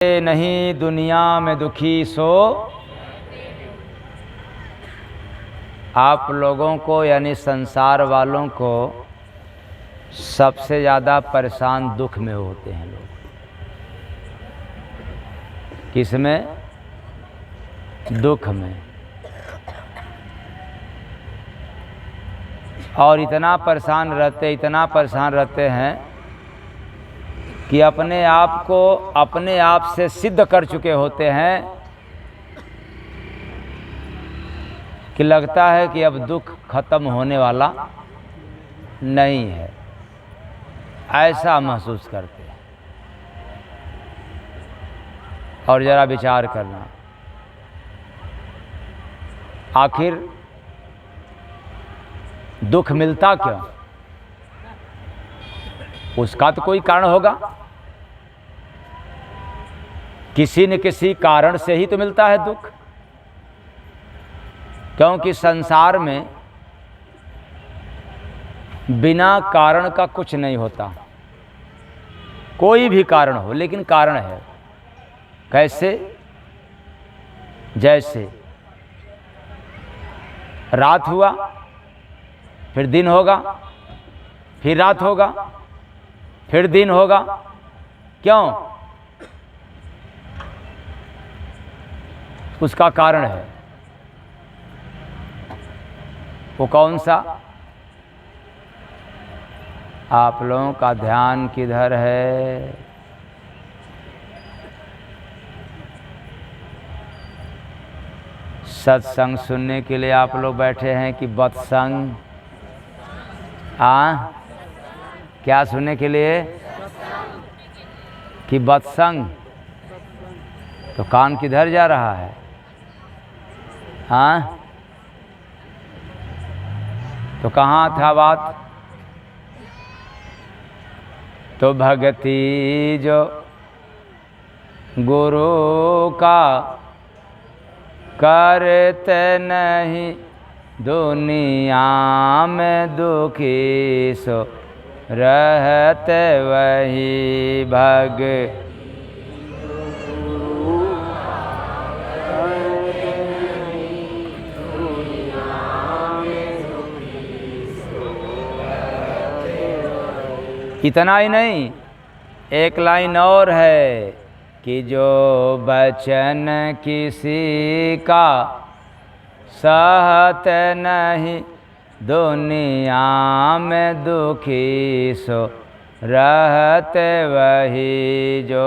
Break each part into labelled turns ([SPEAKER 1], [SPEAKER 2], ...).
[SPEAKER 1] नहीं दुनिया में दुखी सो आप लोगों को यानी संसार वालों को सबसे ज़्यादा परेशान दुख में होते हैं लोग। किस में? दुख में। और इतना परेशान रहते हैं कि अपने आप को अपने आप से सिद्ध कर चुके होते हैं कि लगता है कि अब दुख खत्म होने वाला नहीं है, ऐसा महसूस करते हैं। और ज़रा विचार करना, आखिर दुख मिलता क्यों? उसका तो कोई कारण होगा, किसी न किसी कारण से ही तो मिलता है दुख। क्योंकि संसार में बिना कारण का कुछ नहीं होता। कोई भी कारण हो लेकिन कारण है। कैसे? जैसे रात हुआ, फिर दिन होगा, फिर रात होगा, फिर दिन होगा। क्यों? उसका कारण है। वो कौन सा? आप लोगों का ध्यान किधर है? सत्संग सुनने के लिए आप लोग बैठे हैं कि बत्संग? क्या सुनने के लिए? कि बत्संग? तो कान किधर जा रहा है? तो कहाँ था बात? तो भक्ति जो गुरु का करते नहीं, दुनिया में दुखी सो रहते वही भग। इतना ही नहीं, एक लाइन और है कि जो वचन किसी का सहत नहीं, दुनिया में दुखी सो रहते वही जो।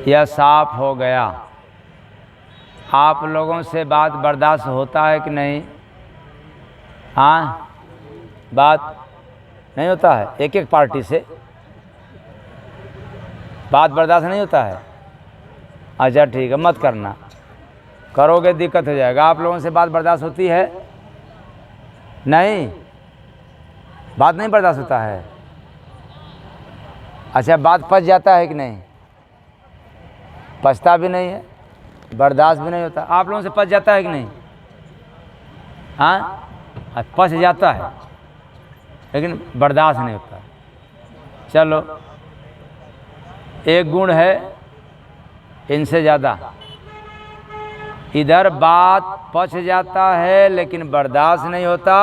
[SPEAKER 1] यह साफ हो गया। आप लोगों से बात बर्दाश्त होता है कि नहीं? बात नहीं होता है। एक एक पार्टी से बात बर्दाश्त नहीं होता है। अच्छा ठीक है, मत करना, करोगे दिक्कत हो जाएगा। आप लोगों से बात बर्दाश्त होती है? नहीं, बात नहीं बर्दाश्त होता है। अच्छा, बात पच जाता है कि नहीं? पचता भी नहीं है, बर्दाश्त भी नहीं होता। आप लोगों से पच जाता है कि नहीं? पच जाता है लेकिन बर्दाश्त नहीं होता। चलो, एक गुण है इनसे ज़्यादा। इधर बात पच जाता है लेकिन बर्दाश्त नहीं होता,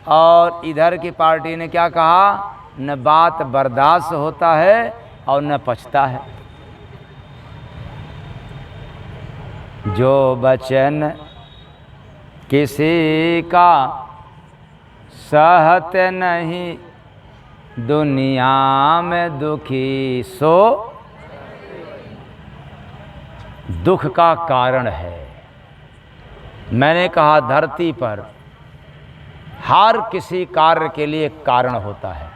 [SPEAKER 1] और इधर की पार्टी ने क्या कहा? न बात बर्दाश्त होता है और न पचता है। जो वचन किसी का सहत नहीं, दुनिया में दुखी सो। दुख का कारण है। मैंने कहा धरती पर हर किसी कार्य के लिए कारण होता है,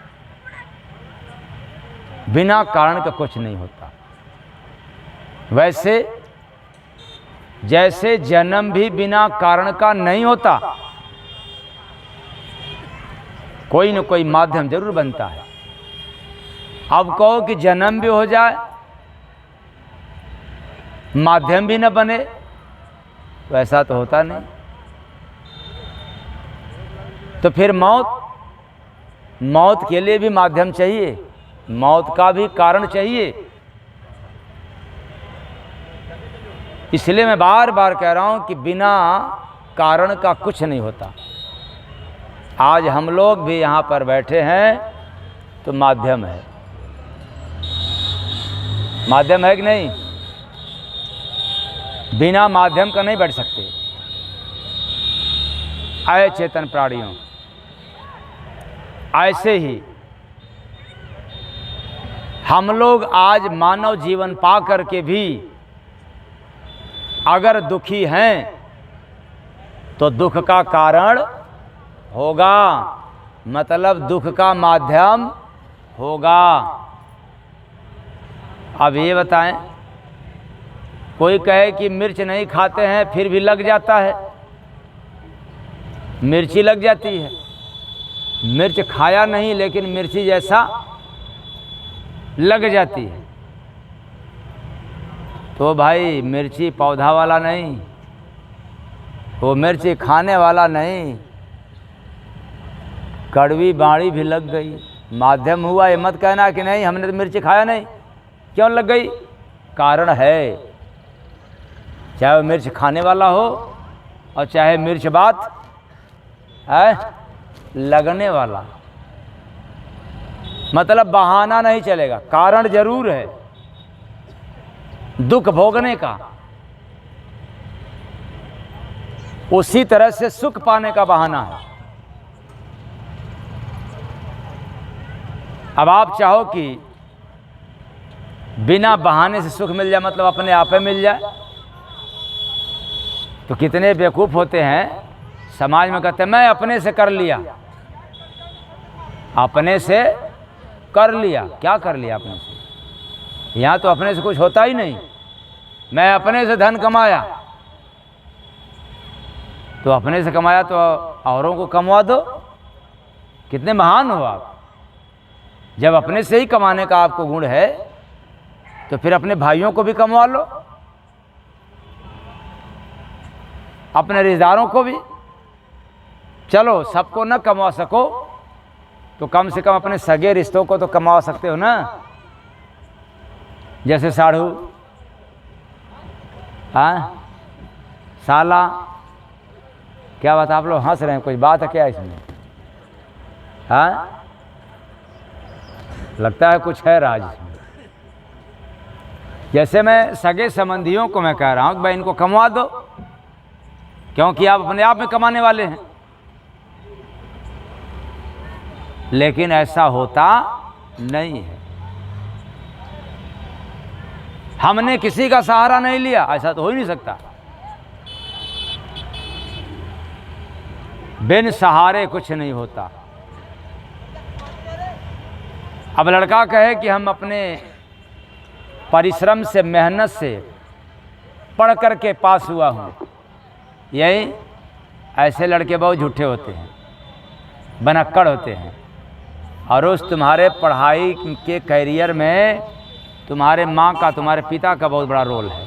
[SPEAKER 1] बिना कारण का कुछ नहीं होता। वैसे जैसे जन्म भी बिना कारण का नहीं होता, कोई न कोई माध्यम जरूर बनता है। अब कहो कि जन्म भी हो जाए, माध्यम भी न बने, वैसा तो होता नहीं। तो फिर मौत के लिए भी माध्यम चाहिए, मौत का भी कारण चाहिए। इसलिए मैं बार बार कह रहा हूं कि बिना कारण का कुछ नहीं होता। आज हम लोग भी यहाँ पर बैठे हैं तो माध्यम है, माध्यम है कि नहीं? बिना माध्यम का नहीं बैठ सकते। आए चेतन प्राणियों, ऐसे ही हम लोग आज मानव जीवन पा करके भी अगर दुखी हैं तो दुख का कारण होगा, मतलब दुख का माध्यम होगा। अब ये बताएं, कोई कहे कि मिर्च नहीं खाते हैं फिर भी लग जाता है, मिर्ची लग जाती है। मिर्च खाया नहीं लेकिन मिर्ची जैसा लग जाती है। तो भाई मिर्ची पौधा वाला नहीं, वो मिर्ची खाने वाला नहीं, कड़वी बाड़ी भी लग गई, माध्यम हुआ। ये मत कहना कि नहीं हमने तो मिर्ची खाया नहीं, क्यों लग गई? कारण है, चाहे वो मिर्च खाने वाला हो और चाहे मिर्च बात है लगने वाला, मतलब बहाना नहीं चलेगा, कारण जरूर है दुख भोगने का। उसी तरह से सुख पाने का बहाना है। अब आप चाहो कि बिना बहाने से सुख मिल जाए, मतलब अपने आप ही मिल जाए, तो कितने बेवकूफ़ होते हैं समाज में, कहते हैं मैं अपने से कर लिया। अपने से कर लिया, क्या कर लिया अपने से? यहाँ तो अपने से कुछ होता ही नहीं। मैं अपने से धन कमाया, तो अपने से कमाया तो औरों को कमवा दो। कितने महान हो आप। जब अपने से ही कमाने का आपको गुण है तो फिर अपने भाइयों को भी कमवा लो, अपने रिश्तेदारों को भी। चलो सबको न कमा सको तो कम से कम अपने सगे रिश्तों को तो कमा सकते हो ना। जैसे साढ़ू, हाँ साला, क्या बात आप लोग हंस रहे हैं, कुछ बात है क्या इसमें? हाँ लगता है कुछ है राज इसमें। जैसे मैं सगे संबंधियों को मैं कह रहा हूँ कि भाई इनको कमवा दो, क्योंकि आप अपने आप में कमाने वाले हैं। लेकिन ऐसा होता नहीं है। हमने किसी का सहारा नहीं लिया, ऐसा तो हो ही नहीं सकता। बिन सहारे कुछ नहीं होता। अब लड़का कहे कि हम अपने परिश्रम से, मेहनत से पढ़ कर के पास हुआ हूँ, यही ऐसे लड़के बहुत झूठे होते हैं, बनक्कड़ होते हैं। और उस तुम्हारे पढ़ाई के कैरियर में तुम्हारे माँ का, तुम्हारे पिता का बहुत बड़ा रोल है।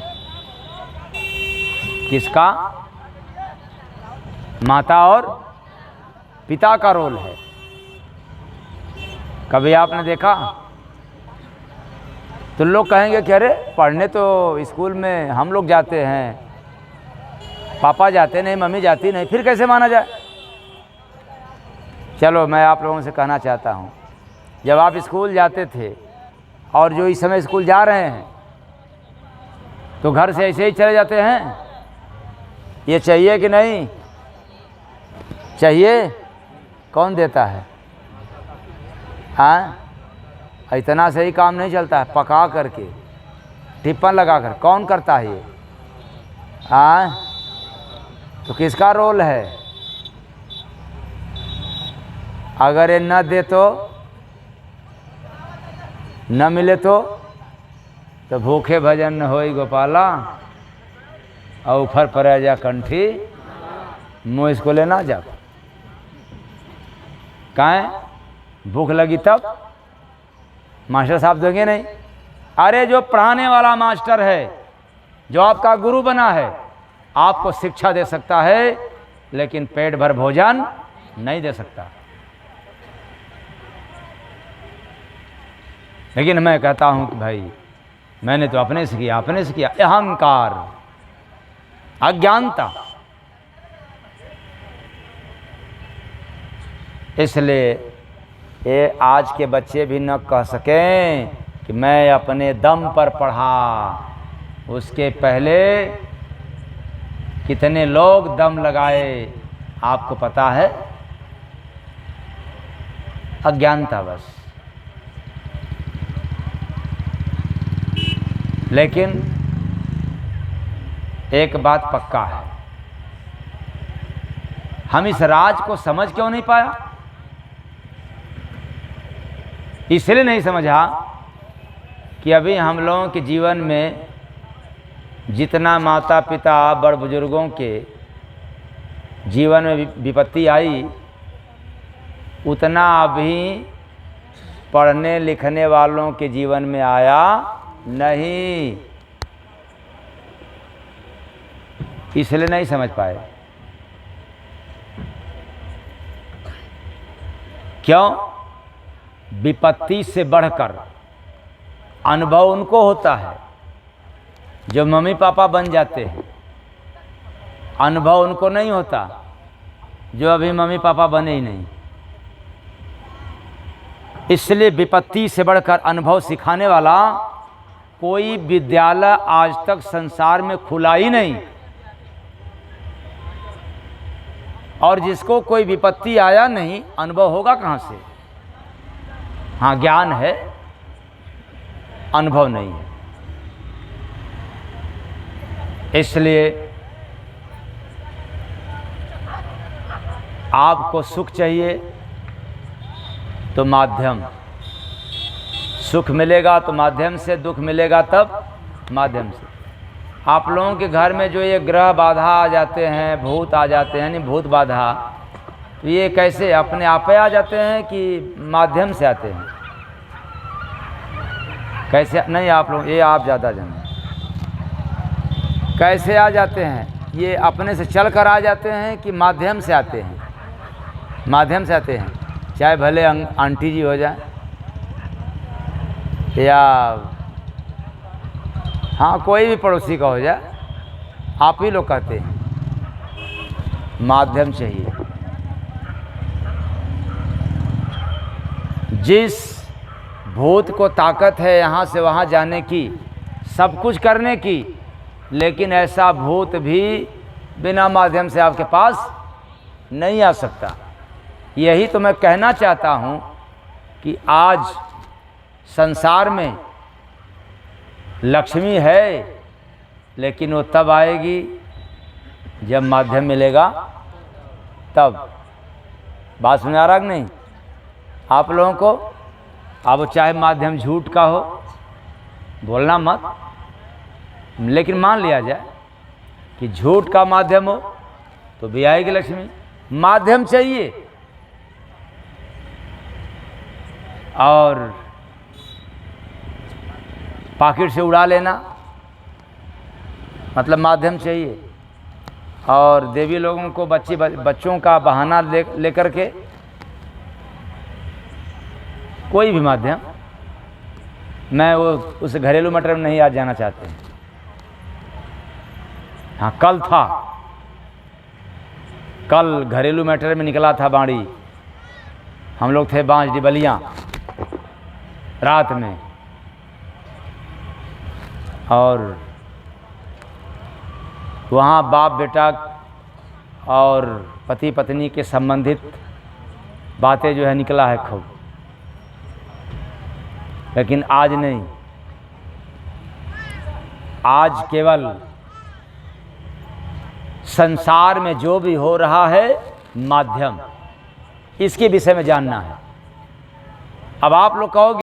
[SPEAKER 1] किसका? माता और पिता का रोल है। कभी आपने देखा तो लोग कहेंगे कि अरे पढ़ने तो स्कूल में हम लोग जाते हैं, पापा जाते नहीं, मम्मी जाती नहीं, फिर कैसे माना जाए? चलो मैं आप लोगों से कहना चाहता हूँ, जब आप स्कूल जाते थे और जो इस समय स्कूल जा रहे हैं तो घर से ऐसे ही चले जाते हैं? ये चाहिए कि नहीं चाहिए? कौन देता है? हाँ इतना सही काम नहीं चलता है, पका करके टिप्पण लगा कर। कौन करता है ये? हाँ तो किसका रोल है? अगर ये न दे तो, न मिले तो भूखे भजन न होई गोपाला, और ऊपर पर जा कंठी मुँह इसको लेना जा। कहाँ भूख लगी तब मास्टर साहब देंगे नहीं? अरे जो पढ़ाने वाला मास्टर है, जो आपका गुरु बना है, आपको शिक्षा दे सकता है, लेकिन पेट भर भोजन नहीं दे सकता। लेकिन मैं कहता हूं कि भाई मैंने तो अपने से किया, अपने से किया। अहंकार, अज्ञानता। इसलिए ये आज के बच्चे भी न कह सकें कि मैं अपने दम पर पढ़ा। उसके पहले कितने लोग दम लगाए आपको पता है। अज्ञानता बस। लेकिन एक बात पक्का है, हम इस राज को समझ क्यों नहीं पाया? इसलिए नहीं समझा कि अभी हम लोगों के जीवन में जितना माता पिता बड़ बुजुर्गों के जीवन में विपत्ति आई, उतना अभी पढ़ने लिखने वालों के जीवन में आया नहीं। इसलिए नहीं समझ पाए। क्यों? विपत्ति से बढ़कर अनुभव उनको होता है जो मम्मी पापा बन जाते हैं। अनुभव उनको नहीं होता जो अभी मम्मी पापा बने ही नहीं। इसलिए विपत्ति से बढ़कर अनुभव सिखाने वाला कोई विद्यालय आज तक संसार में खुला ही नहीं। और जिसको कोई विपत्ति आया नहीं, अनुभव होगा कहाँ से? हाँ, ज्ञान है, अनुभव नहीं है। इसलिए आपको सुख चाहिए तो माध्यम, सुख मिलेगा तो माध्यम से, दुख मिलेगा तब माध्यम से। आप लोगों के घर में जो ये ग्रह बाधा आ जाते हैं, भूत आ जाते हैं, नहीं भूत बाधा, तो ये कैसे अपने आप ही आ जाते हैं कि माध्यम से आते हैं? कैसे? नहीं, आप लोग ये आप ज़्यादा जाने कैसे आ जाते हैं? ये अपने से चल कर आ जाते हैं कि माध्यम से आते हैं? माध्यम से आते हैं। चाहे भले आंटी जी हो जाए या हाँ कोई भी पड़ोसी का हो जाए, आप ही लोग कहते हैं माध्यम चाहिए। जिस भूत को ताकत है यहाँ से वहाँ जाने की, सब कुछ करने की, लेकिन ऐसा भूत भी बिना माध्यम से आपके पास नहीं आ सकता। यही तो मैं कहना चाहता हूँ कि आज संसार में लक्ष्मी है, लेकिन वो तब आएगी जब माध्यम मिलेगा तब। बात सुन आ रहा कि नहीं आप लोगों को? अब चाहे माध्यम झूठ का हो, बोलना मत, लेकिन मान लिया जाए कि झूठ का माध्यम हो तो भी आएगी लक्ष्मी। माध्यम चाहिए। और पॉकेट से उड़ा लेना मतलब माध्यम चाहिए। और देवी लोगों को बच्चों का बहाना लेकर के कोई भी माध्यम, मैं वो उस घरेलू मैटर में नहीं आज जाना चाहते। हाँ, कल घरेलू मैटर में निकला था बाड़ी। हम लोग थे बांसडी बलिया रात में, और वहाँ बाप बेटा और पति पत्नी के संबंधित बातें जो है निकला है खूब। लेकिन आज नहीं, आज केवल संसार में जो भी हो रहा है माध्यम, इसके विषय में जानना है। अब आप लोग कहोगे